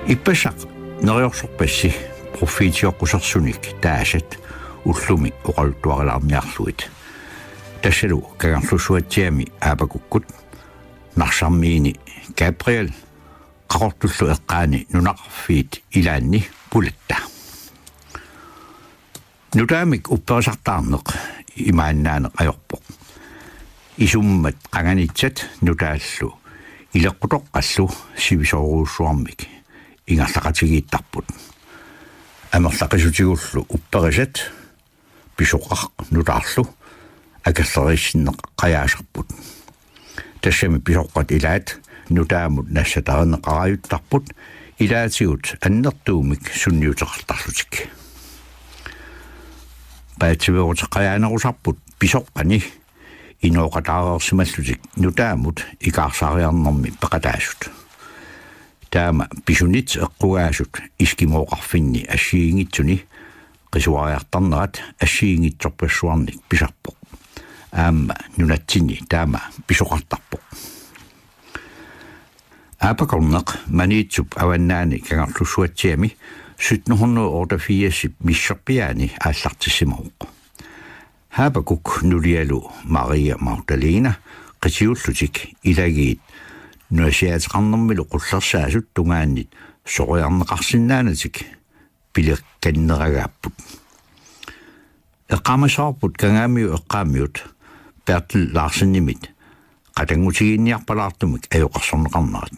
иппасақ нериорсорпасси проффитиоққусерсуник таасат уллуми оқалтуарилаарниарлуит тассалу кагарлуссуатсиами аапакуккут нарсармиини Габриэл қақортуллу эққаани нунақарфиит илаанни пулатта нутаамик упперисартаарнеқ имааннаанеқ ajorpoq исуммат қанганитсат нутааллу илеққутоққаллу сивисооруussуармик ингерлақатигииттарпут амерлақисутигуллу упперисат писоқақ нутаарлу акаллериссиннеқ қаяасарпут тассами писоққат илаат нутаамут нассатаринеқараюттарпут илаатигут аннертуумик сунниутеқартарлутик паатсивеорутеқаяанерусарпут писоққани инооқатаарерсималлутик нутаамут икаарсаариарнэрми пеқатаасут таама писунит эққугаасут искимооқарфинни ассиингитсуни қисуариартарнерат ассиингитсорпассуарник писарпоқ аама нунатсини таама писоқартарпоқ аапакорнеқ маниитсуп аваннаани кагарлуссуатсиами 1788 миссерпиаани ааллартиссимавоқ Habakuk nulialu Maria Magdalena qisiullutik ilagiit nuasiateqarnermilu qullersaasut tungaannit soriarneqarsinnaanatik pileqkanneragaapput eqqamasaarput kangaamiu eqqaamiut Bertel Larsen-nimit qatangutigiinniarpalaartumik ajoqarsorneqarnerat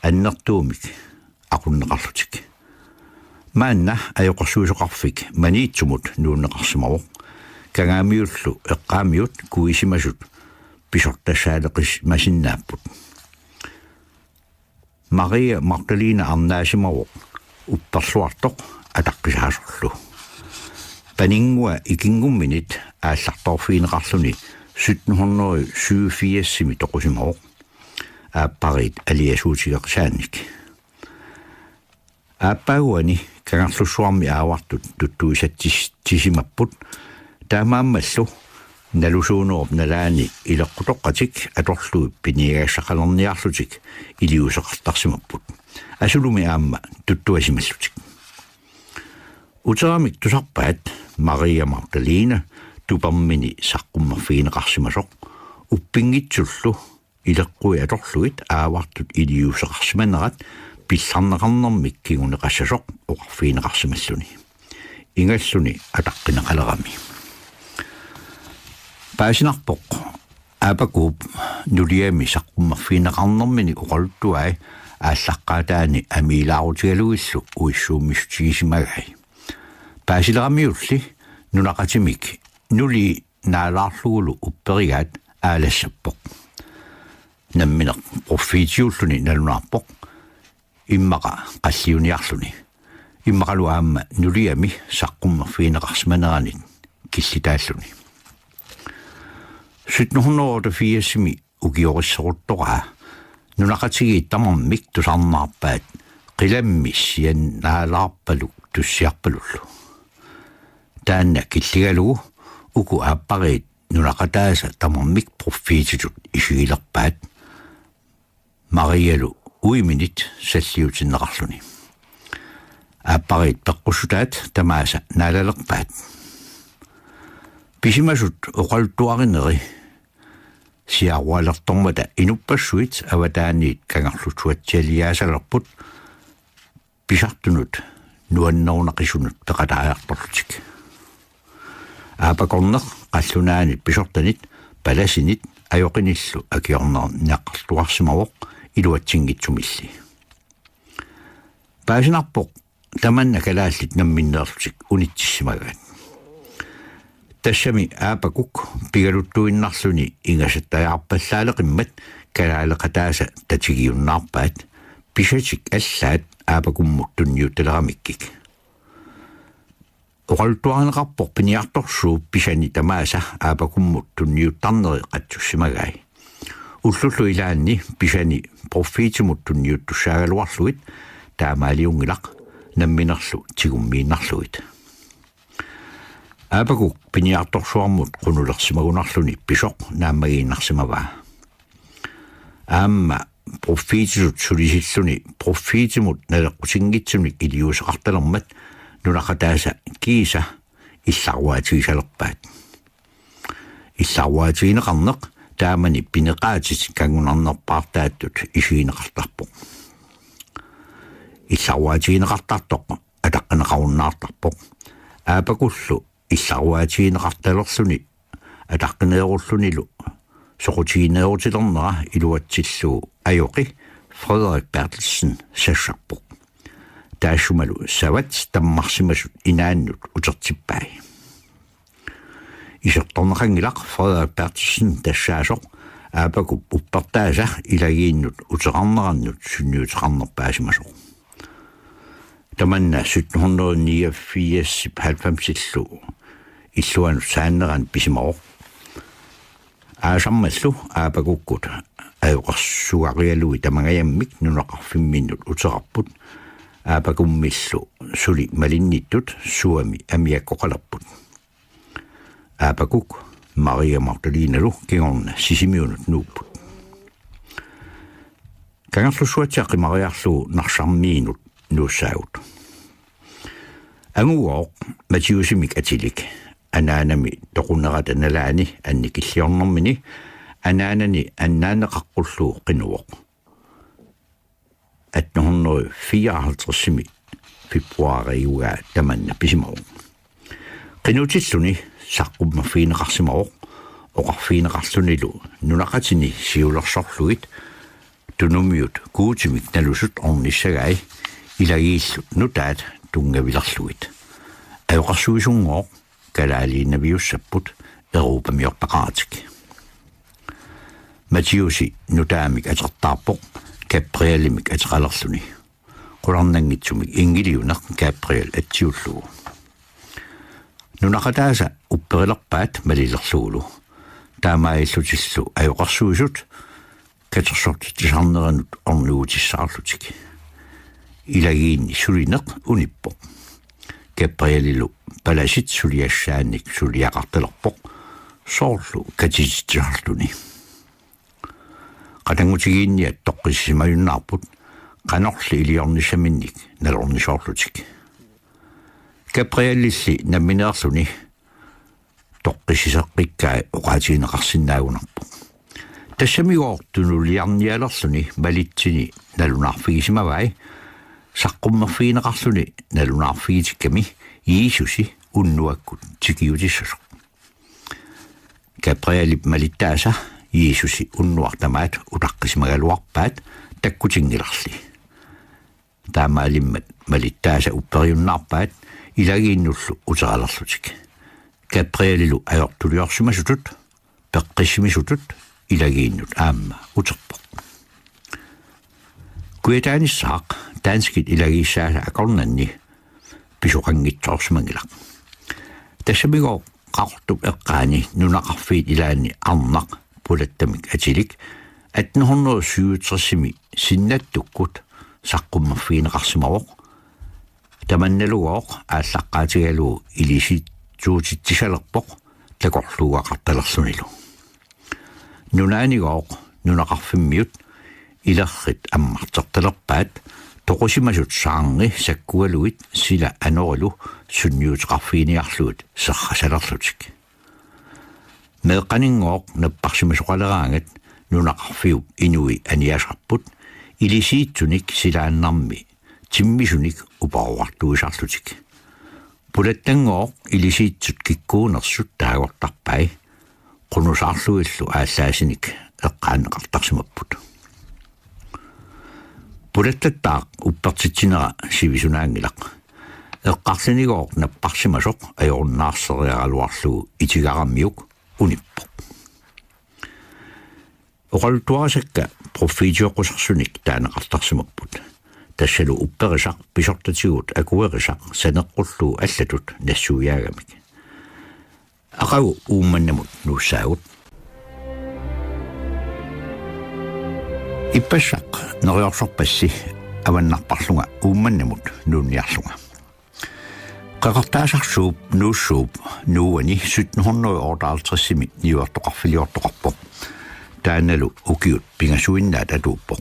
annertuumik aqunneqarlutik maanna ajoqarsuusoqarfik maniitsumut nuunneqarsimavoq kangaamiullu eqqaamiut kuisimasut pisortassaaleqis masinnaaput Maria Magdalena arnaasimawoq upperluartoq ataqqisaasorlu paningua ikingumminit aallartorfiineqarluni 1787 toqusimawoq aapparit aliasuutigeqsaannik aappaaguani kangarlussuarmi aawartut tuttuisattissimapput таамааммаллу налусуунеруп налаани илеққутоққатик аторлуи пинигассақалерниарлутик илиусеқартарсимаппут асулуми аама туттуасималлутик утерамик тусарпаат Мария Магдалина тупармини саққуммерфиинеқарсимасоқ уппингитсуллу илеққуи аторлуит аавартут илиусеқарсиманерат пилларнеқарнэрмик кигунеқассасоқ оқарфиинеқарсималлуни ингаллуни атаққинеқалерами Паасинарпоқ аапакууп нулиами саққуммерфиинеқарнэрмини уқалуттуай ааллаққаатаани амилаарутигалуиллу уиссууммистигисимагай паасилерамиулли нунақатимик нули наалаарлугулу упперигаат аалассаппоқ намминеқ проффитиуллуни налунаарпоқ иммақа қаллиуниарлуни иммақалу аама нулиами саққуммерфиинеқарсиманеранит киллитааллуни 1788 ugiorissеруттораа нунақатигииттамармик тусарнаарпаат қиламмиссиан наалаарпалу туссиарпалуллу таанна киллигалугу уку ааппариит нунақатааса тамармик проффититут исигилерпаат мариалу уиминит саллиутиннеқарлуни ааппариит пеққуссутаат тамааса наалалерпаат писимасут оқалтуаринери сиаруалертормата инуппассуит аватааниит кангарлутсуатсиалиаасалерпут писартунут нуаннерунақисунут пеқатааярторлутик аапакорнеқ қаллунаанит писортанит паласинит аёқиниллу акиорнер неққартуарсимавоқ илуатсингитсумилли паасинарпоқ таманна калааллит намминнеерлутик унитсимагаат тассами аапакук пигалуттуиннарлуни ингасаттаяарпаллаалеқиммат калаалеқатааса татигиуннаарпаат пишатик аллаат аапакуммут тунниутталерамиккик оқалтуарнеқарпоқ пиниарторсуу писани тамааса аапакуммут тунниуттарнери қатсуссимагай уллуллу илаанни писани проффитимут тунниуттуссаагалуарлуит таамаалиунгилақ намминерлу тигуммииннарлуит аапакук пиниарторсуармут қунулерсимагунарлуни писоқ нааммагииннарсимаваа аама проффиитисут сулисиллуни проффиитимут налеққусингитсуник илиусеқарталермат нунақатааса кииса илларваатигисалерпаат илларваатигинеқарнеқ таамани пинеқаатис кангунарнерпаартааттут исигинеқартарпоқ илларваатигинеқартартоқ атаққинеқаруннаартарпоқ аапакуллу илларваатигинеқарталерлуни атаққинееруллунилу соқутигинеерутилернера илуатсиллуу ajоқи Frederik Bertelsen сассарпоқ таашумалу сават таммарсимасут инааннут утертиппай исерторнеқангилақ Frederik Bertelsen тассаасоқ аапаку уппартааса илагииннут утерарнераннут сунниутеқарнерпаасимасоқ таманна 1789 90-иллу иллуанут сааннеран писимаоқ аасаммаллу аапакуккут ajоқарсуариалуи тамагаяммик нунақарфимминнут утерарпут аапакуммиллу сули малинниттут суами амиаккоқаларпут аапакук Мария Магдалиналу кигорна сисимиунут нууппут кангерлусуатиаққи мариарлу нарсармиинут нууссаагут ангуоқ матиусимик атилик анаанами тоқунерата налаани анникиллиорнэрмини анаанани аннаанеқаққуллуу қинуоқ 1854 фебруариуга таманна писимаоқ қинутиллуни саққуммаффиинеқарсимаоқ оқарфиинеқарлунилу нунақатини сиулерсорлугит тунумиут куутимик налусут орниссагай илагииллут нутаат тунгавилерлугит ajоқарсуисунгооқ калаалииннавиуссаппут эрупамиортақаратик матиуси нутаамик атертаарпоқ каприалимик атеқалерлуни қуларнангитсумик ингилиунеқ каприал атсиуллугу нунақатааса упперилерпаат малилерлугулу таамаиллутиллу ajоқарсуисут катерсортитисарнеранут орнуутиссаарлутик илагиинни сулинеқ униппоқ каприалилу паласит сулиассааник сулиақарталерпоқ соорлу катиситсаарлуни qatangutigiinniat toqqissимаюннаарпут qanорли илиорнисаминник налорнисоорлутик каприаллисси намминеерлуни тоqqисисеққиккаа оqaатигинеқарсинаагунарпу тассамигоортунулиарниалерлуни малитсини налунаарфигисимавай саққуммерфигинеқарлуни налунаарфигитикками иисуси уннуаккут тикиутиссасоқ каприалип малиттааса иисуси уннуартамаат утаққисмагалуарпаат таккутингиларли таамаалиммат малиттааса уппериуннаарпаат илагииннуллу утералерлутик каприалилу ajортулиорсимасутут пеққиссимисутут илагииннут аама утерпоқ куятааниссаақ таанскит илагииссааса акорнанни писоқангитсоорсимангилақ тассамигоо qaqortup eqqaani nunaqarfiit ilaanni arnaq pulattамик атилик 1867 синнаттуккут саққуммерфигинеқарсимавоқ таманналугооқ ааллаққаатигалуу илисит суутитсисалерпоқ такорлууақарталерлунилу нунаанигооқ нунақарфиммиут илеррит аммартерталерпаат тоқусимасут саарни саккуалуит сила анорилу сунниутеқарфигиниарлуут серрасалерлутик меэққанингооқ наппарсимасоқалераангат нунақарфиуп инуи аниасарпут илисиитсуник силааннарми тиммисуник упаруартуисарлутик пулаттангооқ илисиитсут киккуунерсут таагортарпай qunusarluillu аассаасиник эққаанеқартарсимаппут пулаттаттаақ уппертитсинера сивисунаангилақ эққарлинигооқ наппарсимасоқ ajornaarseriarluarlugu итигараммиук униппо оқалтуарасакка проффитиоқусарсуник таанеқартарсимаппут тассалу упперисақ писортатигут акуерисақ санеққуллуу аллатут нассуяагамик ақау уумманнамут нууссаагут иппассақ нериорсорпасси аваннарпарлунга уумманнамут нуунниарлунга qaqartaasarsuup nuussuup nuuani 1758-ми ниуартоқарфилиортоқарпоқ taanalu ukiut pingasuinnaat atuuppoq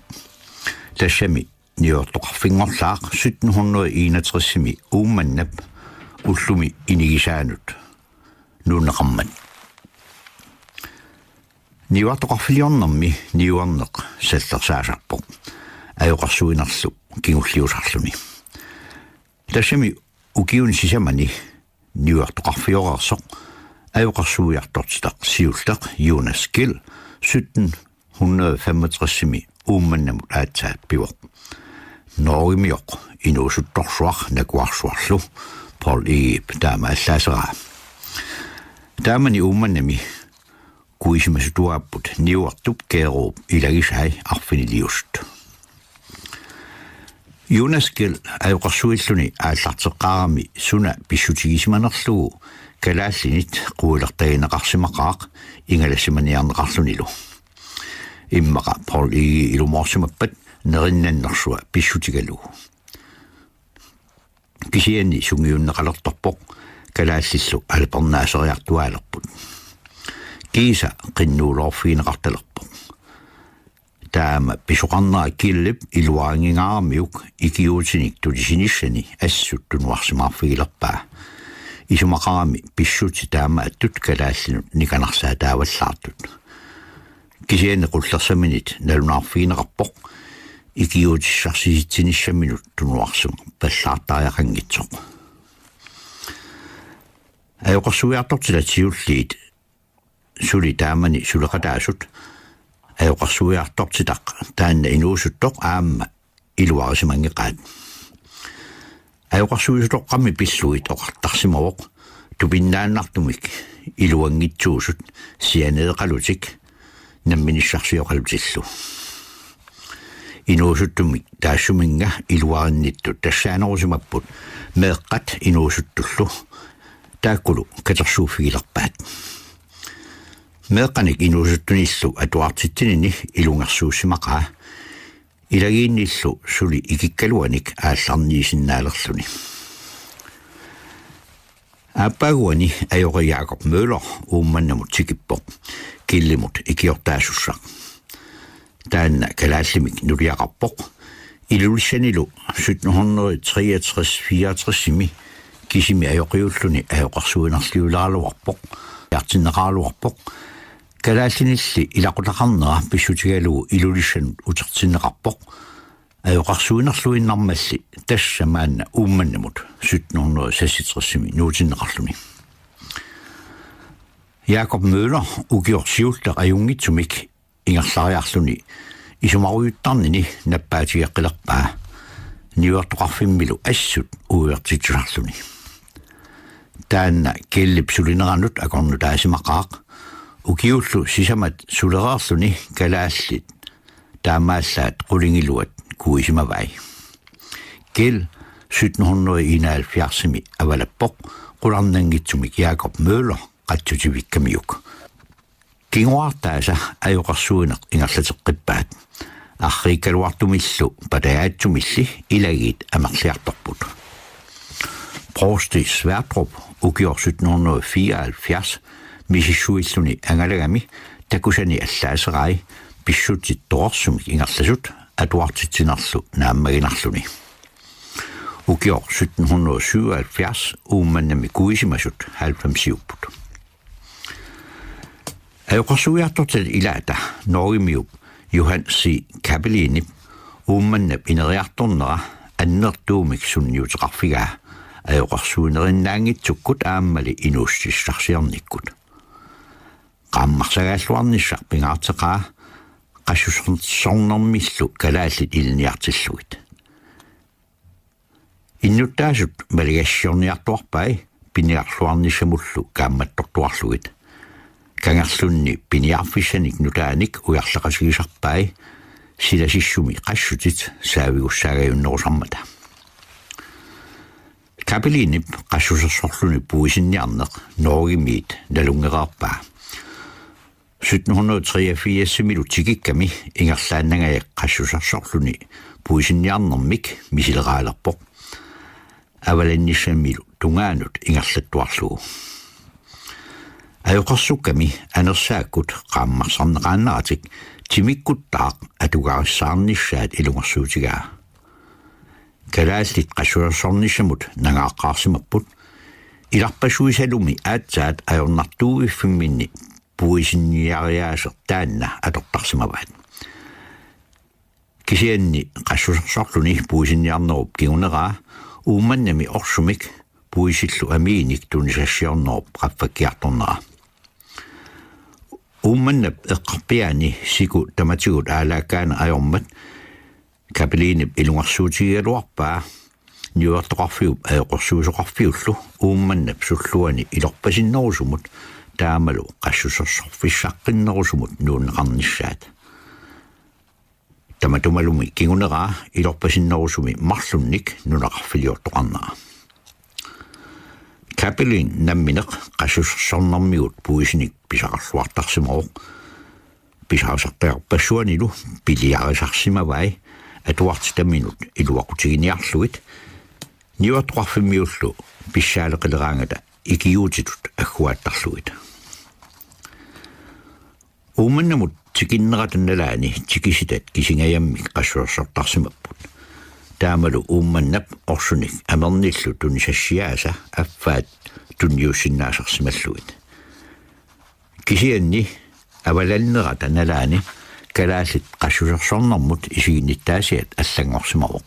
tassami niortoqarfingorlaaq 1761 uummannap ullumi inigisaanut nuunneqarmat niuartoqarfiliornermi niuarneq sallersaasarpoq ajoqarsuinerlu kingulliusarluni tassami ukiun sisamani niuartoqarfiorersoq ajoqarsuiartortitaq siullaq Jonas Gill 1765 uummannamut aatsaat pivoq noorimiоq inuusuttorsuaq nakuarsuarlu Paul Eep taama allaaseraa taamani uummannami kuisimasutuaapput niuartup keeruup ilagisai arfiniliust Jonas Gill ajoqarsuilluni aallarteqqaarami suna pissutigismanerlugu kalaallinit quulertagineqarsimaqaaq ingalassimaniarneqarlunilu immaqa Paul E ilumorsimappat nerinnannersua pissutigalugu kisianni sungiunneqalertorpoq kalaallissu alpernaaseriartuaalerput kiisa qinnuulorfiineqartalerpoq taama pisuqarnera killip iluaangingaarammiuk ikiuutinik tulisinissani assuttunuarsimaarfigilerpaa isumaqarami pissuti taama attut kalaallinut nikanarsaa taavallaartut kisianni qullersaminit nalunaarfiineqarpoq ikiuutissarsiitsinissaminnut tunuarsuq pallaartaariaqangitsoq ajoqarsuiartortilatiulliit suli taamani suleqataasut ajoqarsuiartortitaq taanna inuusuttoq aamma iluarisimangeqaat ajoqarsuisutoqqami pilluit oqartarsimaroq tupinnaannartumik iluangitsuusut sianeeqalutik namminissarsioqalutillu inuusuttumik taassuminga iluarinnittu tassaanerusimapput meeqqat inuusuttullu taakkulu katersuufigilerpaat meeqqanik inuusuttunillu atuartittinini ilungersuussimaqaa ilagiinnillu suli ikikkaluanik aallarniisinnaalerluni aappaaguani ajoqa Jakob Møller uummannamut sikippoq killimut ikiortaasussaq taanna kalaallimik nuliaqarpoq ilulissanilu 1763-64 kisimi ajoqiulluni ajoqarsuinerliulaaluarpoq jartinneqaaluarpoq kalaallinilli ilaqutaqarnera pissutigalugu ilulissanut utertinneqarpoq ajoqarsuinerluinnarmalli tassamaanna uummannamut 1763 nuutinneqarluni Jakob Møller ukiorsiullaq ajungitsumik ingerlariarluni isumaruyuttarnini nappaatigeqqilerpaa niuartoqarfimmilu assut uiartitsusarluni taanna kellip sulineranut akornu taasimaqaaq ukiullu sisamat sulereerluni kalaallit taamaallaat qulingiluat kuisimavai Gill 1771 avalappoq qularnangitsumik Jakob Møller qatsutivikkamiuk kinguartaasa ajoqarsuineq ingerlateqqippaat arriikkaluartumillu pataatsumilli ilagiit amerliartorput Prosti Sverdrup ukior 1774 misissuilluni angalagami takusani allaaserai pissutittoqarsumik ingerlasut atuartitsinerlu naammaginarluni ukior 1777 uummannami kuisimasut 90 ajoqarsuiartortal ilaata norimiup Johan C. Kapelini uummannap ineriartornera annertuumik sunniuteqarfigaa ajoqarsuinerinnaangitsukkut aammali inuussissarsiarnikkut qaammarsagaalluarnissaq pingaarteqaa qassusornermillu kalaallit ilniartilluit innuttaasut maligassiorniartuarpai piniarluarnissamullu kaammattortuarlugit kangerlunni piniarfissanik nutaanik ujarleqasigisarpai silasissumi qassutit saavigussaagajunnerusarmata Kapelini qassusersorluni puisinniarneq noorimiit nalungereerpaa 1783 minuutikikkami ingerlaannangajaq qassusersorluni puisinniarnermik misileraalerpoq avalannissammilu tungaanut ingerlattuarlugu Ajoqarsukami anersaakut qaammarsarneqaannaratik timikkuttaaq atugarissaarnissaat ilungersuutigaa. Kalaallit qassulersornissamut nangaaqqaarsimapput ilarpasuisalumi aatsaat ajornartuugiffimminni puisinniariaaser taanna atortarsimavaat. Kisianni qassulersorluni puisinniarnerup kiguneraa uumannami orsumik puisillu amiinik tunisassiornerup qaffakkiartornera. Uumannap eqqarpiaani siku tamatigut aalaakkaana ajormat kapeliinip ilungarsuutigigaluarpaa niuartoqarfiup ajoqorsuusoqarfiullu uumannap sulluani ilorpasinnerusumut taamalu qassusersorfissaqqinnerusumut nuunneqarnissaat. Tamatumalumi kiguneraa ilorpasinnerusumi marlunnik nunaqarfiliortoqarnera. Kapeliin nammineq qassusersornermigut puisinik pisaqarluartarsimeroq pisaqasartaqarpassuanilu piliarisarsimavai atuartitaminut iluaqutigiниарлугит niuartoqarfimmiullu pissaaleqileraangata ikiuutitut agguaattарлугит. Uumannamut tikinneratannalaani tikisitat kisingajammi qassuersortarsimapput. Taamalu uummannap orsunik amernillu tunisassiaasa affaat tunniussinnaasarsimalluit. Kisianni avalalneratannalaani kalaallit qassusersornermut isiginnittaasiat allangorsimaroq.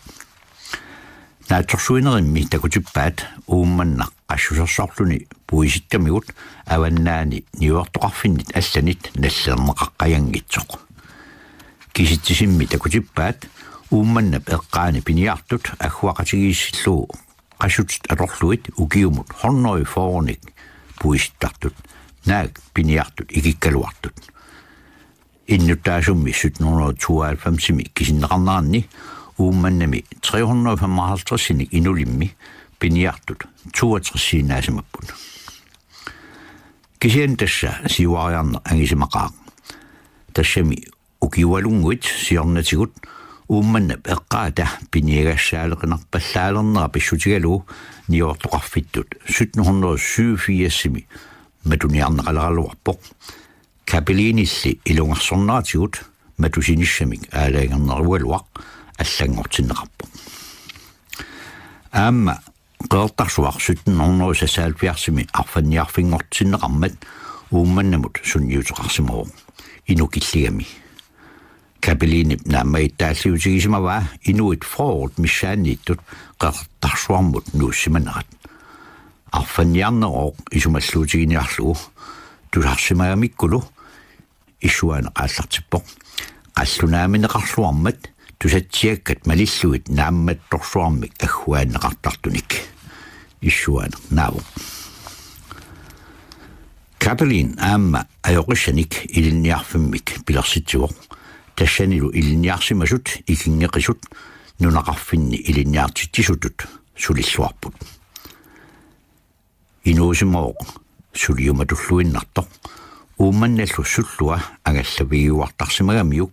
Naatsorsuinerimmi takutippaat uummannaq qassusersorluni puisittamigut avannaani niuartoqarfinnit allanit nallerneqaqqajangitsoq. Kisittisimmi takutippaat uummannap eqqaani piniartut agguaqatigiissilluu qassutit atorluit ukiumut hornoi foornik puisittartut naak piniartut ikikkaluartut. Innuttaasummi 1792 kisinneqarnerarni uummannami 355 inulimmi piniartut 62 Kisian tassa siuariarner angisimaqaaq. Tassami ukiualunguit siornatigut uummannap eqqaata piniagassaalernerpallaalernera pissutigalu niuartoqarfittut 1787 matuniarneqaleraluarpoq kapeliinilli ilungarsorneratigut matusinissamik aalaangernerualuaq allangortinneqarpoq. Aamma qeertarsuaq 1770 arfanniarfingortinneqarmat uummannamut sunniuteqarsimeroq inukilligami. Kapeliinip naammagittaalliutigisimavaa inuit froort missaanniittut qeertarsuarmut nuussimanerat. Arfanniarneroq isumalluutiginiarlugu tusarsimagamikkulu issuaane qaallartippoq qallunaamineqarluarmat tusatsiakkat malilluit naammattorsuarmik agguaanneqartartunik issuaane naavo. Kapeliin aamma ajoqissanik ilinniarfimmik pilersitsuoq tassanilu ilinniarsimasut ikingeqisut nunaqarfinni ilinniartittisutut sulilluarput. Inuusimooq suliumatulluinnartoq uummannallu sullua angallavigiuartarsimagamiuk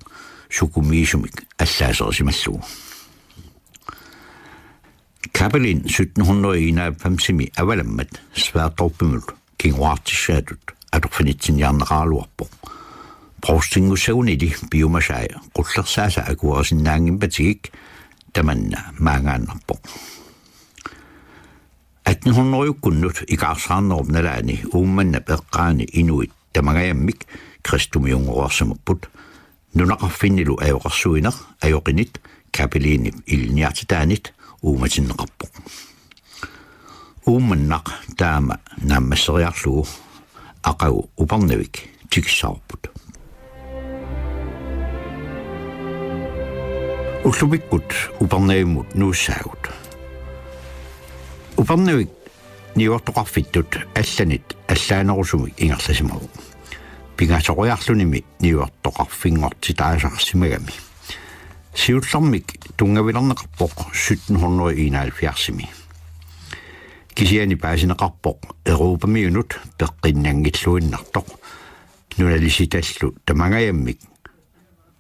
sukumiisumik allaaserisimallugu. Kapeliin 1791 avalammat Sværdorpimul kinguartissaatut atorfinitsinniarneqaaluarpoq. Proustingusagunili biomasai qullersaasa akuarisinnaangimpatigik tamanna maangaannarpoq. 1800-kunnut ikaarsaarnerup nalaani uummannap eqqaani inuit tamagajammik kristumiunguarsimapput nunaqarfinnilu ajoqarsuineq ajoqinit kapeliinip ilniartitaanit uumatinneqarpoq. Uummannaq taama naammasseriarlugu aqagu uparnavik tikissaarput. Ullupikkut uparnavimut nuussaagut. Uparnavik niuartoqarfittut allanit allaanerusumik ingerlasimaruq. Pingaasoriarlunimi niuartoqarfingortitaasarsimagami. Siullermik tungavilerneqarpoq 1771. Kisiani paasineqarpoq Europamiunut peqqinnaangilluinnartoq nunalisitallu tamagajammik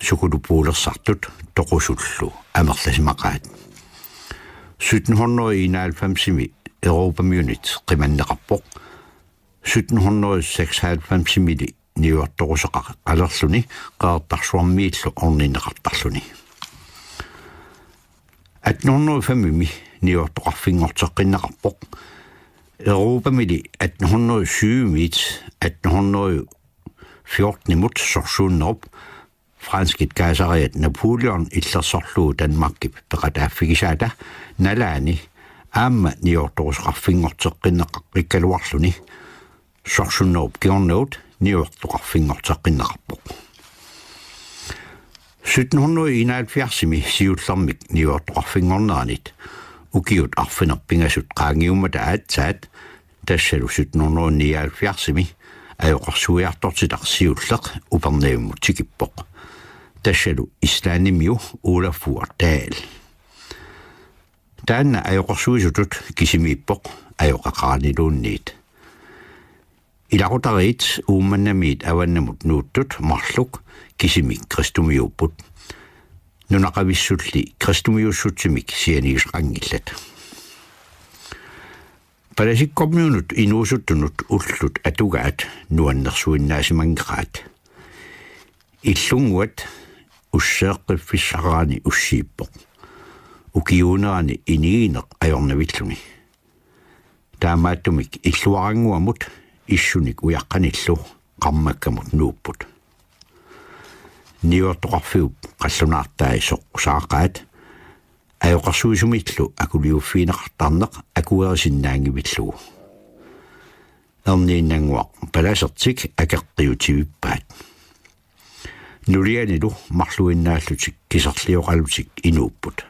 sukulupuulersartut toqusullu amerlasimaqaat. 1791 Europamiunit qimanneqarpoq 1796 mili niuartorusaqa qalerluni qaartarsuarmiillu ornineqartarluni 1805 niuartoqarfingorteqqinnaqarpoq Europa mili 1807 1814 imut sorsuunnerup franskit kaasariat Napoleon illersorluu Danmarkip peqataaffigisaata nalaani aamma niuartorusqarfingorteqqinnaqarrikkaluarluni sorsunnerup kiorneut niuartoqarfingorteqqinnaqarpoq 1771 siullermik niuartoqarfingorneranit ukiut arfinerpingasut qaangiummata aatsaat tassalu 1779 ajoqarsuiartortitaq siulleq uperniummut tikippoq tassalu islaanimiu uulaffuar taal taanna ajoqarsuisutut kisimiippoq ajoqaqaaniluunniit ilaqutariit uummannamiit avannamut nuuttut marluk kisimik kristumiupput nunaqavissulli kristumiussutsimik sianiisqangillat Palasikkormiunut inuusuttunut ullut atugaat nuannersuinnaasimangeqaat illunguat usseeqqiffiссaqaani ussiippoq ukiunerani inigineq ajornavilluni taamaattumik illuaranguamut issunik ujaqqanillu qammakkamut nuupput niuartoqarfiup qallunaartaasoq saaqaat ajoqarsuisumitlu akuliuffiineqartarneq akuerisinnaangivillugu erniinnanguaq palasertik akeqqiutivippaat nulianilu marluinnaallutik kiserlioqalutik inuupput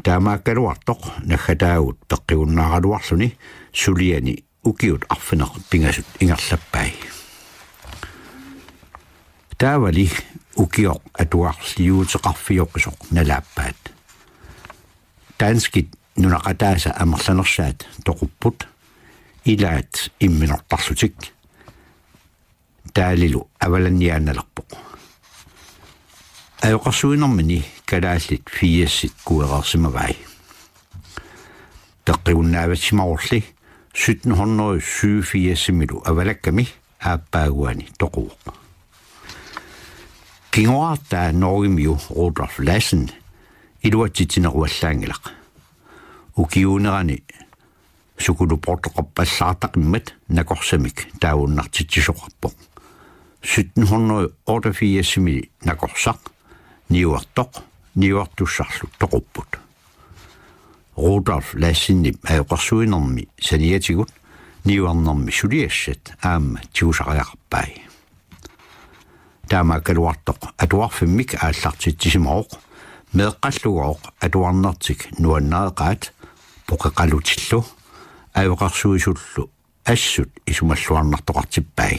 taamaakkaluartoq naggataagut peqqigunnaaraluarluni suliani ukiut arfineq pingasut ingerlappai taavali ukioq atuarliuuteqarfioqisoq nalaappaat tanskit nunaqataasa amerlanersaat toqupput ilaat imminortarlutik taalilu avalanniaanalerpoq ajoqarsuinermini kalaallit fiassit kuerersimavai peqqigunnaavatsimarulli 1787 milu avalakkami aappaaguani toquuq Kingoartaa Norgimiu Rudolf Lassen iluatsitineruallaangilaq ukiunerani sukuluportoqappassaartaqimmat nakorsamik taavunnartitsisoqarpoq 1788 nakorsaq niuartoq niuartussarlu toqupput Rudolf Lassenip ajoqarsuinermi saniatigut niuarnermi suliassat aamma tiusariaqarpai taamaakkaluartoq atuarfimmik aallartitsisimauq meeqqallugoq atuarnertik nuannereqaat poqeqalutillu ajoqarsuisullu assut isumalluarnartoqartippai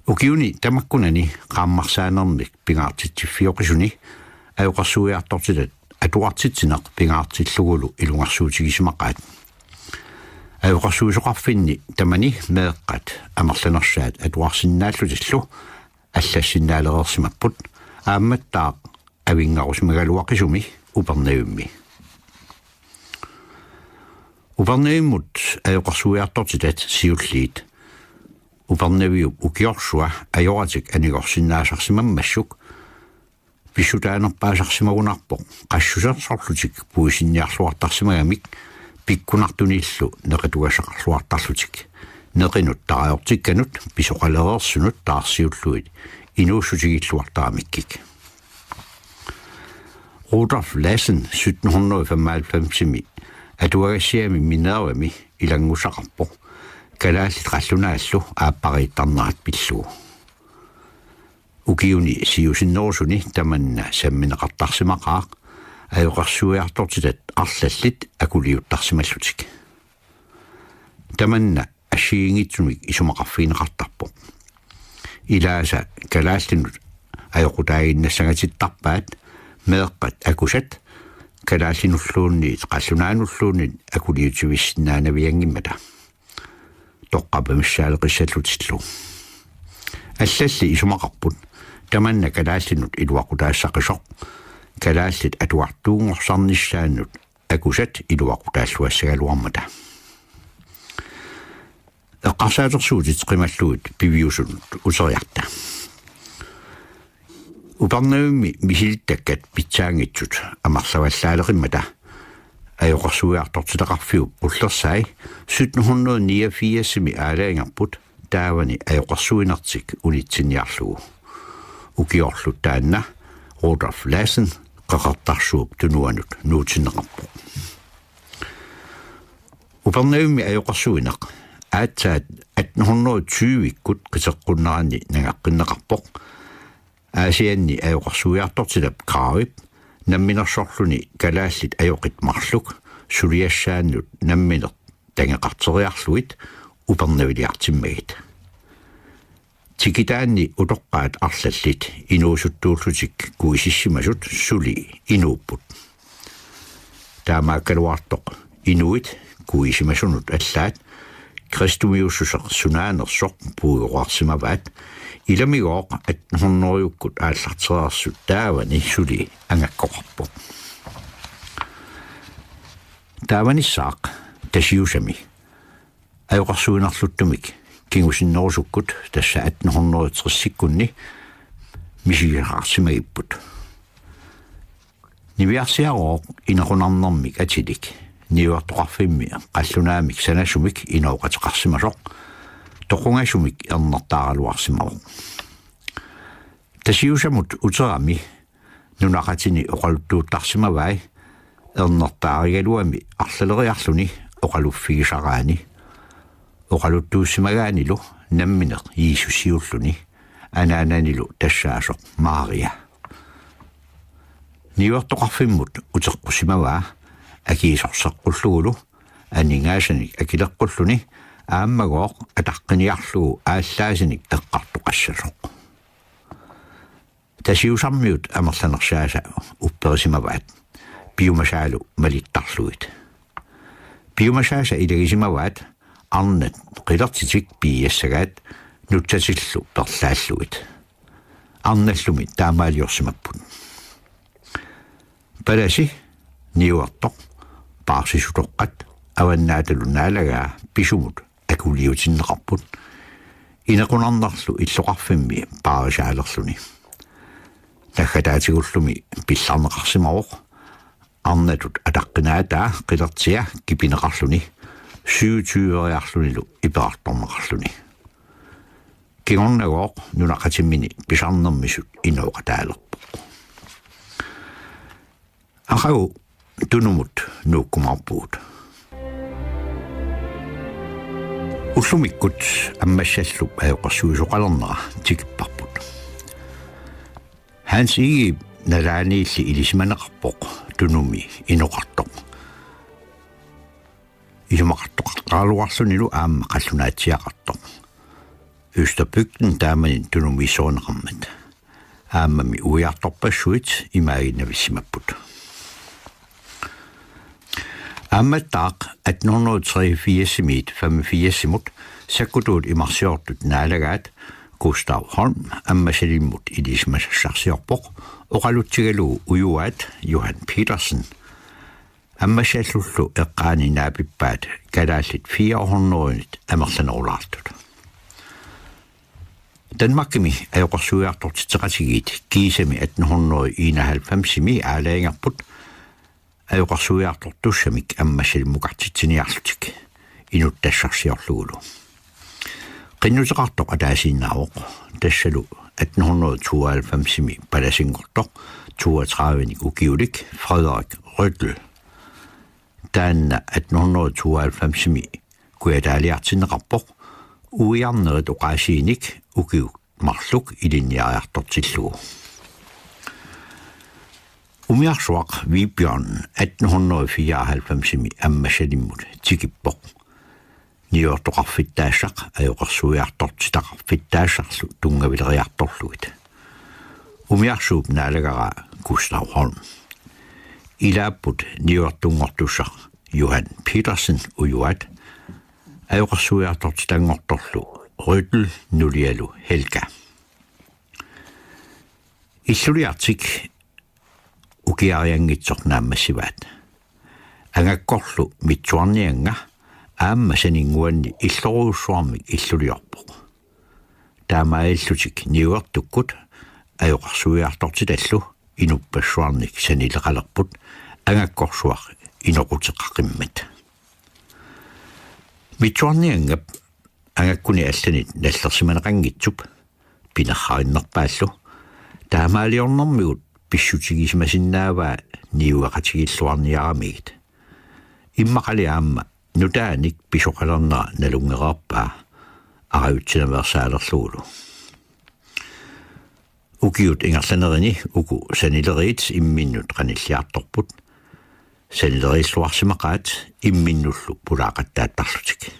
ukiuni tamakkunani qaammarsaanermik pingaartitsiffiоqisuni ajoqarsuiartortilat atuartitsineq pingaartillugulu ilungarsuutigisimaqaat ajoqarsuusoqarfinni tamani meeqqat amerlanersaat atuarsinnaallutillu аллассиннаалерерсимаппут аамматтаа авингарусмагалуақисуми упернавимми упернавиммут аёқарсуиартортитат сиуллиит упернавиу укиорсуа аёратик анигорсиннаасарсимаммассук писсутаанерпаасарсимагунарпоқ qassусерсорлутик пуисинниарлуартарсимагамик пиккунартуниллу неқитугасақарлуартарлутик неқинут тараёртикканут писоқалерерсунут таарсиуллуит инууссутигиллуартарамиккик Rudolf Lassen 1795 атуагассиами минеруами илангусақарпо калааллит қаллунааллу ааппарииттарнерат пиллуу укиуни сиусиннерусуни таманна самминеқартарсимақаақ аёқарсуиартортитат арлаллит акулиуттарсималлутик таманна ашиингитсумик исумақарфиинеқартарпо илааса калааллинут аёқутаагиннассагатиттарпаат meeqqat akusat kalaallinulluunniit qallunaanulluunnin akuliutivissinaanaviangimmata toqqapamissaaleqissallutillu аллалли исумақарпут таманна калааллинут илуақутаассақисоқ калааллит атуартуунгорсарниссааннут акусат илуақутааллуассагалуармата эққарсаатерсуутит қималлуут пивиусунут усериарта упарнавимми мисилиттаккат питсаангитсут амарлаваллаалеқиммата аёқарсуиартортилеқарфиуп уллерсай 1789-ми аалаангерпут таавани аёқарсуинертик унитсинниарлугу укиорлут таанна Rudolf Lassen qaqartarsuup tunuanut nuutsinneqarpu uparnavimmi ajoqarsuineq aatsaat 1820-ikkut qiteqqunnerani nagaqqinneqarpoq aasianni ajoqarsuiartortilap kraavip namminersorluni kalaallit ajoqit marluk suliassaannut namminer tangeqarteriarluit uparnaviliartimmagit tikitaanni utoqqaat arlallit inuusuttuullutik kuisissimasut suli inuupput taamaakkaluartoq inuit kuisimasunut allaat kristumiussuseq sunaanersoq puujoqarsimavaat ilamigooq 1800-yukkut aallarteriarsut taavani suli angakkoqarpoq taavanissaq tasiusami ajoqarsuinerluttumik kingusinnerusukkut tassa 1830-sikkunni misigiqarsimagipput niviarsiarooq inerunarnermik atilik niuartoqarfimmi qallunaamik sanasumik inooqatiqarsimasoq toqungasumik ernertaaraluarsimaroq tasiusamut uterami nunaqatini oqaluttuuttarsimavai ernertaarigaluami arlaleriarluni oqaluffigisaraani oqaluttuussimagaanilu nammineq Jiisusiulluni anaananilu tassaasoq Maria niuartoqarfimmut uteqqusimavaa akiisorseqqulluгулу анигаасаник акилеққуллуни ааммагооқ атаққиниарлугу ааллаасиник эққартоқассасоқ тасиусармиут амерланерсааса упперисимаваат биумасаалу малиттарлуит биумасааса илагисимаваат арнат қилертитик пиассагаат нутсасиллу перлааллуит арналлуми таамаалиорсимаппут параси ниуартоқ паарсисутоққат аваннааталу наалагаа писумут акулиутиннеқарпут инеқунарнарлу иллоқарфимми паарисаалерлуни нахатаатигуллуми пилларнеқарсимароқ арнатут атаққинаатаа қилертиа кипинеқарлуни 27-риарлунилу иперартормеқарлуни кигорнагооқ нунақатиммини писарнермисут инооқатаалерпоқ ахау тунумут нууккумарпуут уллумиккут аммассаллуп аёқарсуисоқалернера тикиппарпут ханс иги налааниилли илисиманеқарпоқ тунуми иноқартоқ исумақартоқарлуарлунилу аама қаллунаатсиақартоқ Østerbygden таамани тунуми соонеқармат аамами уиарторпассуит имаагинависсимаппут амматтаақ 1883-мит 85-мут саккутуут имарсиортут наалагаат Gustav Holm аммасалиммут илисмассарсиорпоқ оқалутсигалуу уюаат Johan Petersen аммасаллуллу эққаани наапиппаат калааллит 400-нит амерланерулаартут Danmarkimi ajoqarsuiartortiteqatigit kiisami 1891-ми аалаангерпут ajoqarsuiartortussamik аммасалиммукартитсиниарлутик инут тассарсиорлугулу qinnuteqartoq ataasiinnaavoq тассалу 1892-ми паласингортоq 32-ник укиулик Frederik Rødel таанна 1892-ми куятаалиартиннеқарпоқ уиарнерит оqaasiinik ukiuk marluk ilinniariartortilluu umiarsuaq Vibjørn 1894-mi ammasalimmut tikippoq niortoqarfittaassaq ajoqarsuiartortitaqarfittaassarlu tungavileriartorluit umiarsuup naalagara Gustav Holm ilaapput niortungortussaq Johan Petersen ujuat ajoqarsuiartortitangortorlu Rødel nulialu Helga illuliartik ukiariangitsornaammassivaat angakkorlu mitsuarnianga aamma saninguanni illoruussuarmik illuliorpoq taamaillutik niuertukkut ajoqarsuiartortitallu inuppassuarnik sanileqalerput angakkorsuaq inoqutеққиммат mitsuarniangap angakkuni allanit nallersimanеқангитsup pinerrainnerpaallu taamaaliornermigut pissutigismasinnnaavaa niuaqatigilluarniaramigit иммақалиаама нутааник писоқалернера налунгераарпаа ариутсинамерсаалерлугулу укиут ингерланерини уку санилериит имминнут қаниллиарторпут санилериллуарсимақаат имминнуллу пулаақаттааттарлутик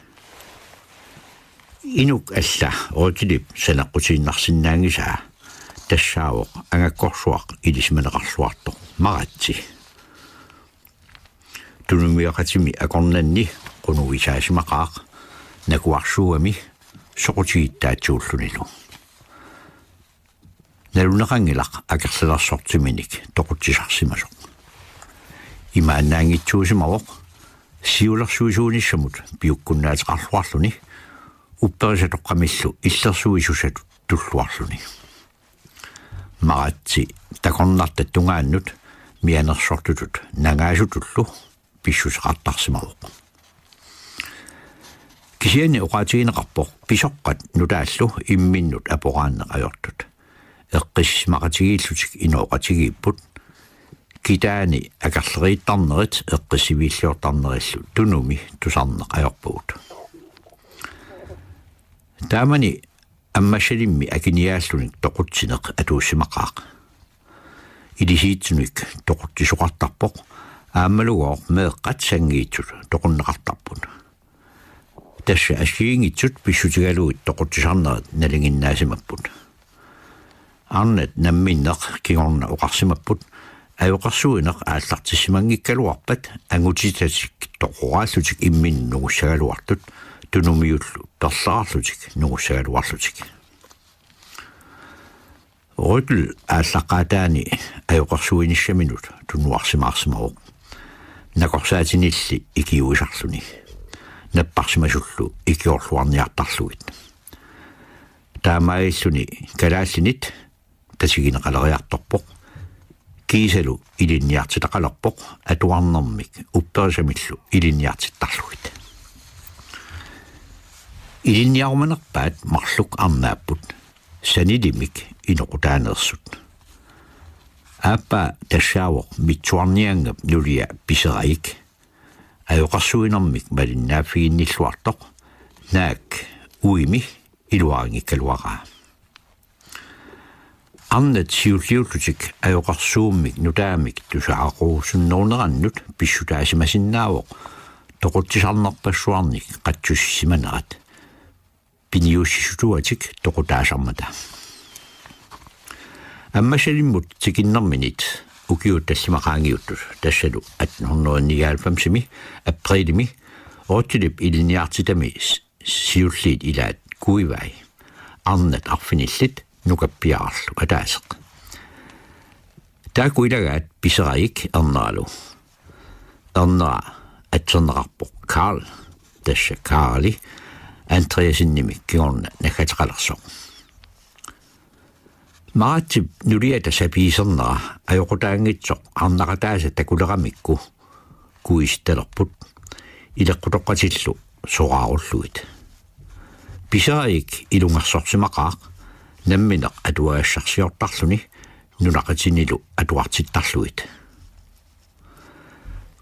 инук алла оотилип санаққутииннарсинаангисаа тассаавоқ ангаккорсуақ илисманеқарлуарто маратси тунумиақатими акорнанни qunuvisaasimaqqaaq nakuarsuami soqutigittaatsuullunilu nalunaqangilaq akersalersortiminik toquttisarsimasoq imaannaangitsuusimavoq siulersuisuunissamut piukkunnaateqarluarluni upperisatoqqamillu illersuisusatut tulluarluni maratsi takornartattungaannut mianersortutut nangaasutullu pissuseqartarsimavoq кисиани оqaatigineqarpoq pisoqqat nutaallu imminnut aporaanneqajortut eqqismaqatigillуtik inooqatigipпут kitaani akerleriittarnerit eqqisiviilliortarnerillu tunumi tusarneqajorpugut taamani аммашалимми акиниааллуник тоқутсинеқ атууссимақаақ илисиитсуник тоқуттисоқартарпоқ ааммалугоор меэққат сангиитсут тоқуннеқартарпут тасса асиингитсут писсутигалуит тоқуттисарнерит налингиннаасимаппут арнат намминнеқ кигорна оқарсимаппут аюқарсуинеқ ааллартиссимангиккалуарпат ангутитатик тоқорааллутик иммин нугуссагалуартут тунумиуллу перлаарлутик нугуссагалуарлутик рутл ааллаққаатаани аюқарсуиниссаминут тунуарсимаарсимавоқ накорсаатинилли икиуисарлуни наппарсимасуллу икиорлуарниартарлугит таамаиллуни калааллинит тасигинеқалериарторпоқ кисалу илинниартитақалерпоқ атуарнэрмик упперисамиллу илинниартиттарлугит илинниаруманерпаат марлук арнааппут санилимик иноқутаанерсут ааппа тассаавоқ митсуарниангап нулия писераик аюқарсуинэрмик малиннааффигинниллуартоқ наак уими илуарангиккалуараа арнат сиуллиуллутик аюқарсууммик нутаамик тусаақуусуннерунераннут писсутаасимасиннаавоқ тоқутсисарнерпассуарник қатсуссиманерат пиниуссисутуатик тоқутаасармата аммасалиммут тикиннэрминит укиут тассимақаангиуттус тассалу 1899 априлими оотилип илиниартитами сиуллиит илаат куивай арнат арфиниллит нукаппиаарлу атаасеқ таакуилагаат писераик эрнералу эрнера атсернеқарпоқ Карл тасса Карли Андреасинними кигорна накатеқалерсоқ маатип нулиата сапиисернера аёқутаангитсоқ арнақатааса такулерамикку куисталерпут илеққутоққатиллу сорааруллуит писаик илунгарсорсимақаақ намминеқ атуаассарсиортарлуни нулақатинилу атуартиттарлуит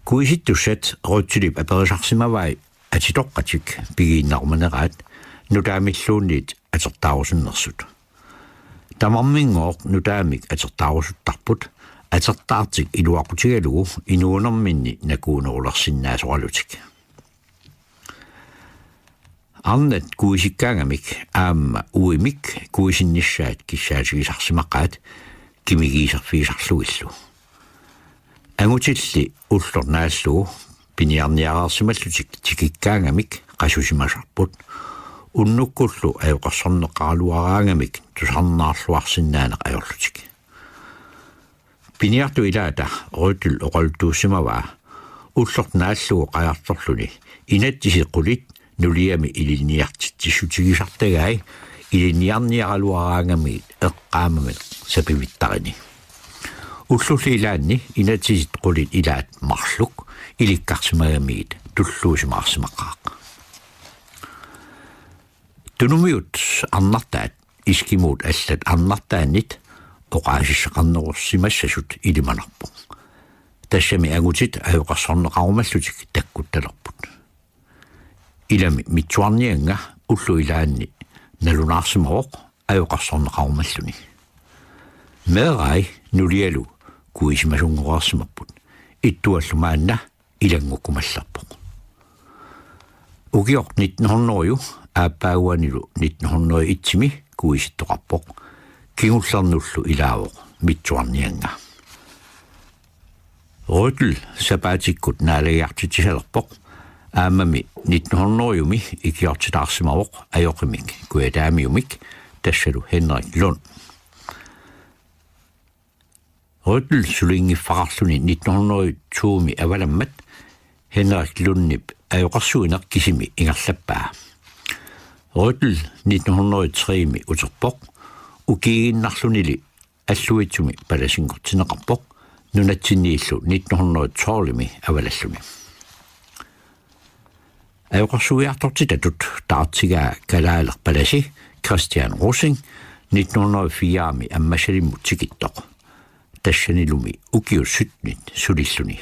куиситтуссат рутсилип аперисарсимавай атитоққатик пигииннаруманераат нутаамиллуунниит атертаарусуннерсут тамармингооқ нутаамик атертаарусуттарпут атертаартик илуақутигалугу инуунэрминни накуунерулерсиннаасоралутик арнат куисиккаангамик аама уимик куисинниссаат киссаатигисарсимаққаат кимигиисерфигисарлугиллу ангутилли уллорнааллугу пиниарниараарсималлутик тикиккаангамик qassusimасарпут уннуккуллу аюқарсорнеққаралуараангамик тусарнаарлуарсиннаанеқ ajorlutik пиниарту илаата рутул оқалтууссимаваа уллорнааллугу qajartorluni inattisiqqulit nuliami iliniartitsissutigisartagai iliniarniaraluaraangami eqqaamamit sapivittarini уллуллиилаанни инатиситқулит илаат марлук иликкарсимагамигит туллуусимаарсимаққаақ тунумиут арнартаат искимуут аллат арнартааннит оқаасиссақарнерусимассасут илиманарпо тассами агутит аюқарсорнеқарумаллутик таккутталерпут илами митсуарнианга уллуилаанни налунаарсимавоқ аюқарсорнеқарумаллуни меэрай нулиалу куисимасунгоарсимаппут иттуаллумаанна илангуккумалларпоқ угиор 1900-ю ааппаагуанилу 1900-итсими куиситтоқарпоқ кигуллернуллу илаавоқ митсуарнианга ротл сапаатиккут наалагиартитисалерпоқ аамами 1900-юми икиортитаарсимавоқ аёқимик куятаамиумик тассалу Henrik Lund ротл сулингиффақарлуни 1902-ми аваламмат Henrik Lundнип аёқарсуинеқ кисими ингерлаппаа ротл 1903-ми утерпоқ укигиннарлунили аллуитсуми паласингортинеқарпоқ нунатсиннииллу 1912-ми авалаллуни аёқарсуиартортитатут таартигаа калаалер паласи Christian Rosing 1904-ми аммасалиммут тикиттоқ тассанилуми укиуссутнит сулиллуни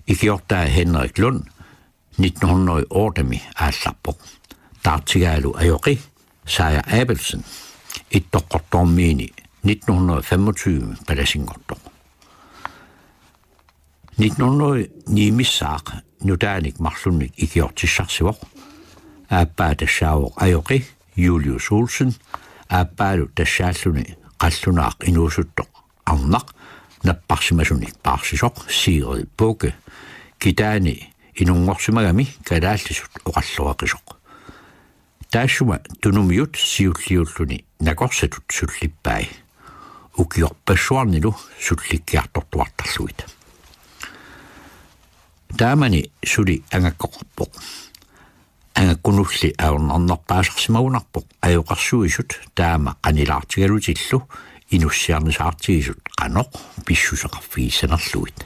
икиортаа Henrik Lund 1908-ми аалларпоқ таартигаалу аёқи Seier Abelsen иттоққортормиини 1925 паласингортоқ 1909-миссаақ нутааник марлунник икиортиссарсивоқ ааппаа тассаавоқ аёқи Julius Olsen ааппаалу тассааллуни қаллунаақ инуусуттоқ арнақ наппарсимасуник паарсисоқ Sigrid Bugge китаани инунгорсимагами калааллисут оқаллуақисоқ таашума тунумиут сиуллиуллуни накорсатут суллиппай укиорпассуарнилу сулликкиартортуартарлуит таамани сули ангаккоқарпоқ ангаккунулли аорнарнерпаасарсимагунарпоқ аёқарсуисут таама қанилаартигалутиллу инуссиарнисаартигисут қаноқ писсусеқарфигиссанерлуит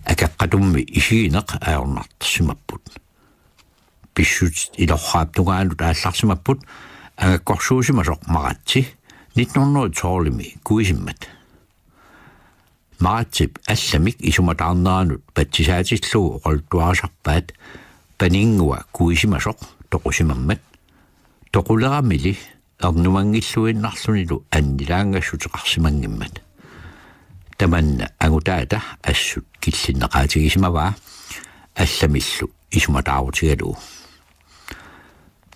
акаққатумми исигинеқ аорнартэрсимаппут писсут илорхааптугаалут аалларсимаппут ангаккорсуусимасоқ маратси 1912-ми куисиммат маратсип алламик исуматаарнеранут патсисаатиллугу оқалтуарасарпаат панингуа куисимасоқ тоқусимаммат тоқулерамили эрнумангиллуиннарлунилу аннилаангассутеқарсимангиммат таманна агутаата ассут киллиннеқаатигисимаваа алламиллу исуматаарутигалуу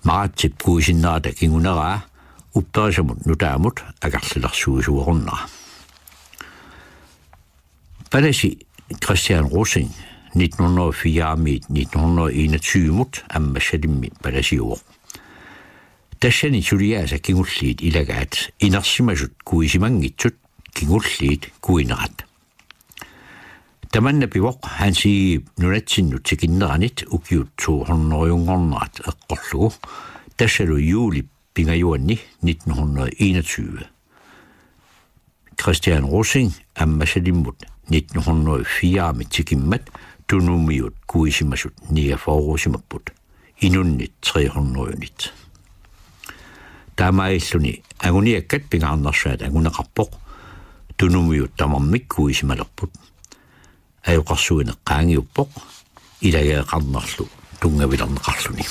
маратсип куисиннерата кингунераа упперисамут нутаамут агарлилерсуисуоруннера паласи Christian Rosing 1904-ми 1921-мут аммассалимми паласиуоқ тассани сулиааса кингуллиит илагаат инерсимасут куисимангитсут кингуллиит куинерат таманна пивоқ ханси нунатсиннут тикиннеранит укиут 200-юнгорнерат эққорлугу тассалу юули пингаюанни 1921 Christian Rosing аммасалиммут 1904-ми тикиммат тунумиут куисимасут ниафоорусимаппут инуннит 300-юнит таамаиллуни агуниаккат пингаарнерсаат агунеқарпоқ тунумиут тамармик куисималерпут аюқарсуинеққаангиуппоқ илагеэқарнерлу тунгавилернеқарлуни